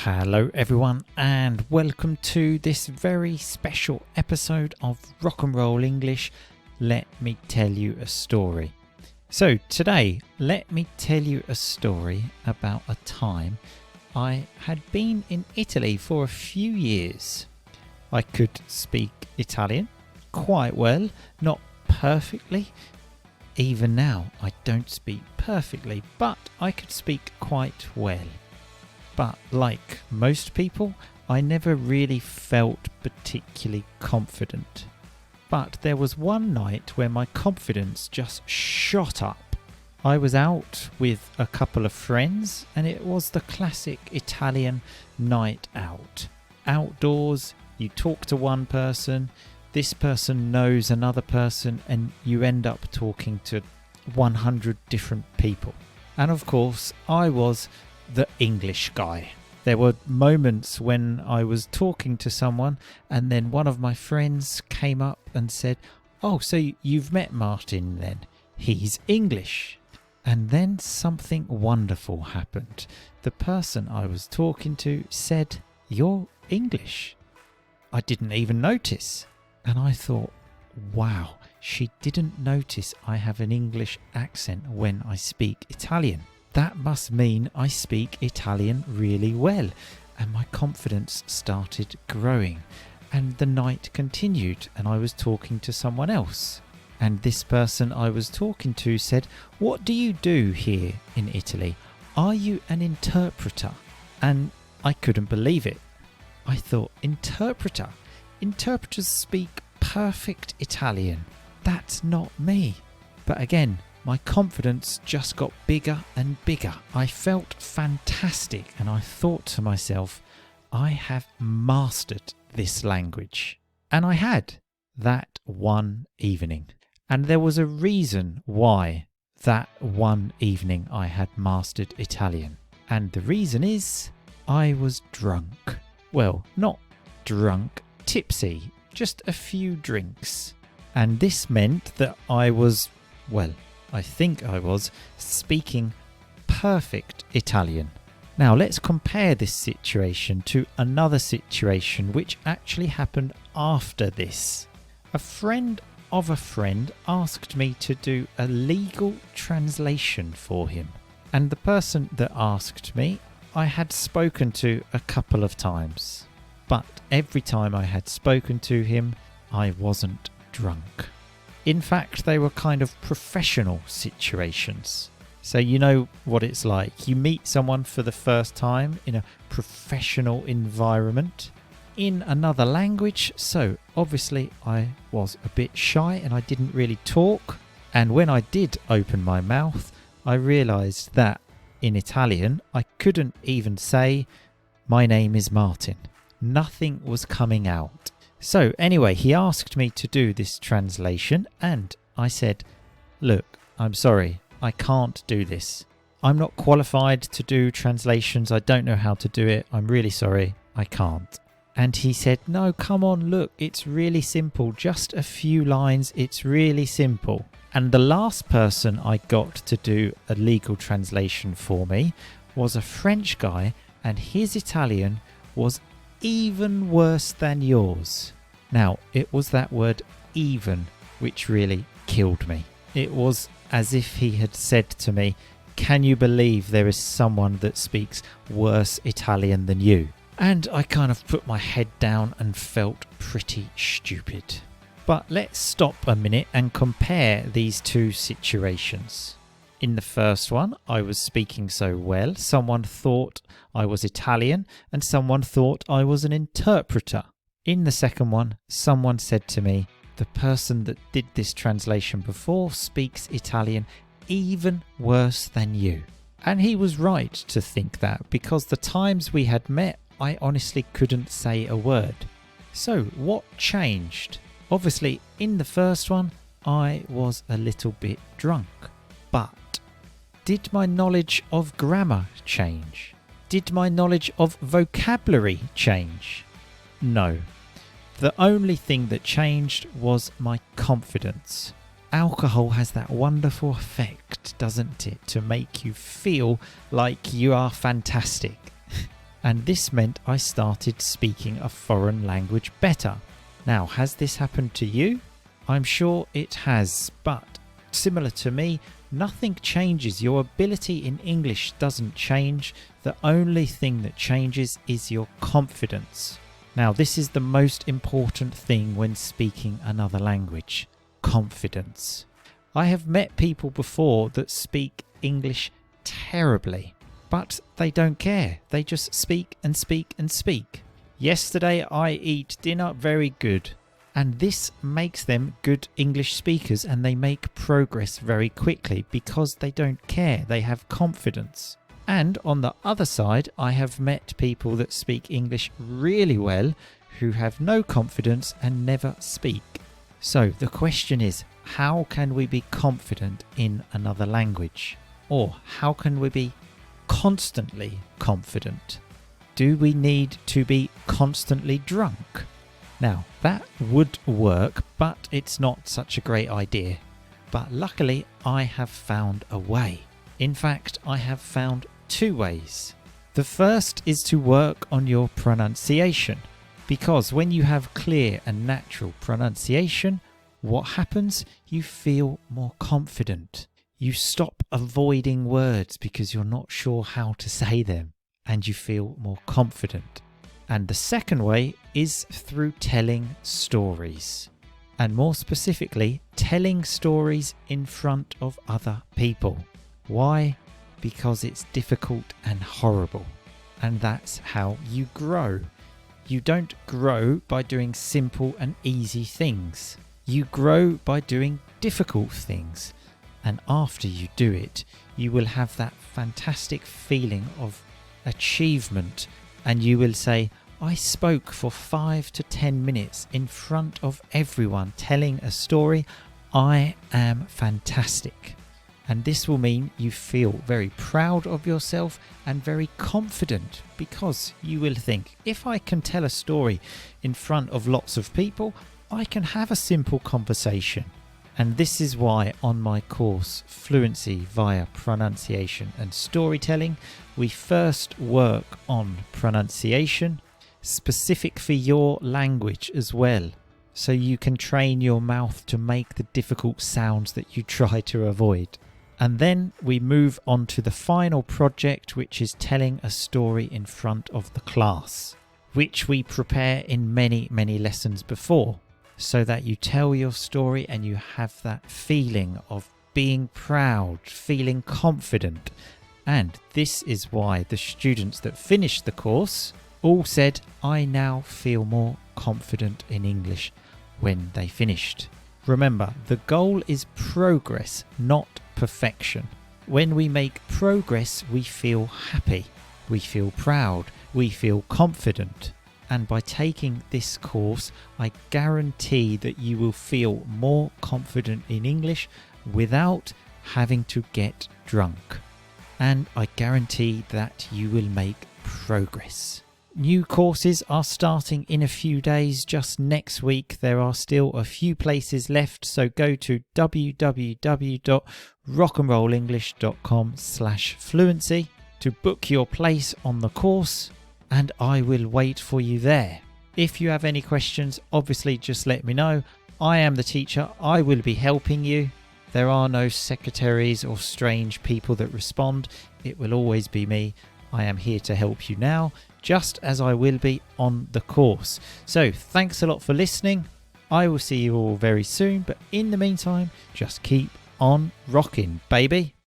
Hello everyone and welcome to this very special episode of Rock and Roll English. Let me tell you a story. So today, let me tell you a story about a time I had been in Italy for a few years. I could speak Italian quite well, not perfectly. Even now, I don't speak perfectly, but I could speak quite well. But like most people, I never really felt particularly confident. But there was one night where my confidence just shot up. I was out with a couple of friends and it was the classic Italian night out. Outdoors, you talk to one person, this person knows another person, and you end up talking to 100 different people. And of course, I was the English guy. There were moments when I was talking to someone and then one of my friends came up and said, "Oh, so you've met Martin then? He's English." And then something wonderful happened. The person I was talking to said, "You're English." I didn't even notice. And I thought, wow, she didn't notice I have an English accent when I speak Italian. That must mean I speak Italian really well, and my confidence started growing. And the night continued and I was talking to someone else. And this person I was talking to said, "What do you do here in Italy? Are you an interpreter?" And I couldn't believe it. I thought, interpreter? Interpreters speak perfect Italian. That's not me. But again, my confidence just got bigger and bigger. I felt fantastic and I thought to myself, I have mastered this language. And I had, that one evening. And there was a reason why that one evening I had mastered Italian. And the reason is I was drunk. Well, not drunk, tipsy, just a few drinks. And this meant that I was, I think I was speaking perfect Italian. Now let's compare this situation to another situation which actually happened after this. A friend of a friend asked me to do a legal translation for him. And the person that asked me, I had spoken to a couple of times. But every time I had spoken to him, I wasn't drunk. In fact, they were kind of professional situations. So you know what it's like. You meet someone for the first time in a professional environment in another language. So obviously I was a bit shy and I didn't really talk. And when I did open my mouth, I realized that in Italian, I couldn't even say, "My name is Martin." Nothing was coming out. So anyway, he asked me to do this translation and I said, "Look, I'm sorry, I can't do this. I'm not qualified to do translations. I don't know how to do it. I'm really sorry, I can't." And he said, "No, come on, look, it's really simple. Just a few lines, it's really simple." And the last person I got to do a legal translation for me was a French guy, and his Italian was even worse than yours. Now, it was that word even which really killed me. It was as if he had said to me, "Can you believe there is someone that speaks worse Italian than you?" And I kind of put my head down and felt pretty stupid. But let's stop a minute and compare these two situations. In the first one, I was speaking so well, someone thought I was Italian and someone thought I was an interpreter. In the second one, someone said to me, "The person that did this translation before speaks Italian even worse than you." And he was right to think that, because the times we had met, I honestly couldn't say a word. So what changed? Obviously, in the first one, I was a little bit drunk. But did my knowledge of grammar change? Did my knowledge of vocabulary change? No. The only thing that changed was my confidence. Alcohol has that wonderful effect, doesn't it, to make you feel like you are fantastic. and this meant I started speaking a foreign language better. Now, has this happened to you? I'm sure it has, but similar to me, nothing changes. Your ability in English doesn't change. The only thing that changes is your confidence. Now, this is the most important thing when speaking another language: confidence. I have met people before that speak English terribly, but they don't care. They just speak and speak and speak. Yesterday I eat dinner very good, and this makes them good English speakers, and they make progress very quickly because they don't care. They have confidence. And on the other side, I have met people that speak English really well who have no confidence and never speak. So the question is, how can we be confident in another language? Or how can we be constantly confident? Do we need to be constantly drunk? Now, that would work, but it's not such a great idea. But luckily, I have found a way. In fact, I have found 2 ways. The first is to work on your pronunciation, because when you have clear and natural pronunciation, what happens? You feel more confident. You stop avoiding words because you're not sure how to say them, and you feel more confident. And the second way is through telling stories, and more specifically, telling stories in front of other people. Why? Because it's difficult and horrible, and that's how you grow. You don't grow by doing simple and easy things. You grow by doing difficult things, and after you do it, you will have that fantastic feeling of achievement, and you will say, I spoke for 5 to 10 minutes in front of everyone telling a story. I am fantastic. And this will mean you feel very proud of yourself and very confident, because you will think, if I can tell a story in front of lots of people, I can have a simple conversation. And this is why on my course, Fluency via Pronunciation and Storytelling, we first work on pronunciation, specific for your language as well, so you can train your mouth to make the difficult sounds that you try to avoid. And then we move on to the final project, which is telling a story in front of the class, which we prepare in many, many lessons before, so that you tell your story and you have that feeling of being proud, feeling confident. And this is why the students that finished the course all said, I now feel more confident in English when they finished. Remember, the goal is progress, not perfection. When we make progress, we feel happy, we feel proud, we feel confident. And by taking this course, I guarantee that you will feel more confident in English without having to get drunk. And I guarantee that you will make progress. New courses are starting in a few days, just next week. There are still a few places left, so go to www.rockandrollenglish.com/fluency to book your place on the course, and I will wait for you there. If you have any questions, obviously just let me know. I am the teacher. I will be helping you. There are no secretaries or strange people that respond. It will always be me. I am here to help you now, just as I will be on the course. So thanks a lot for listening. I will see you all very soon, but in the meantime, just keep on rocking, baby.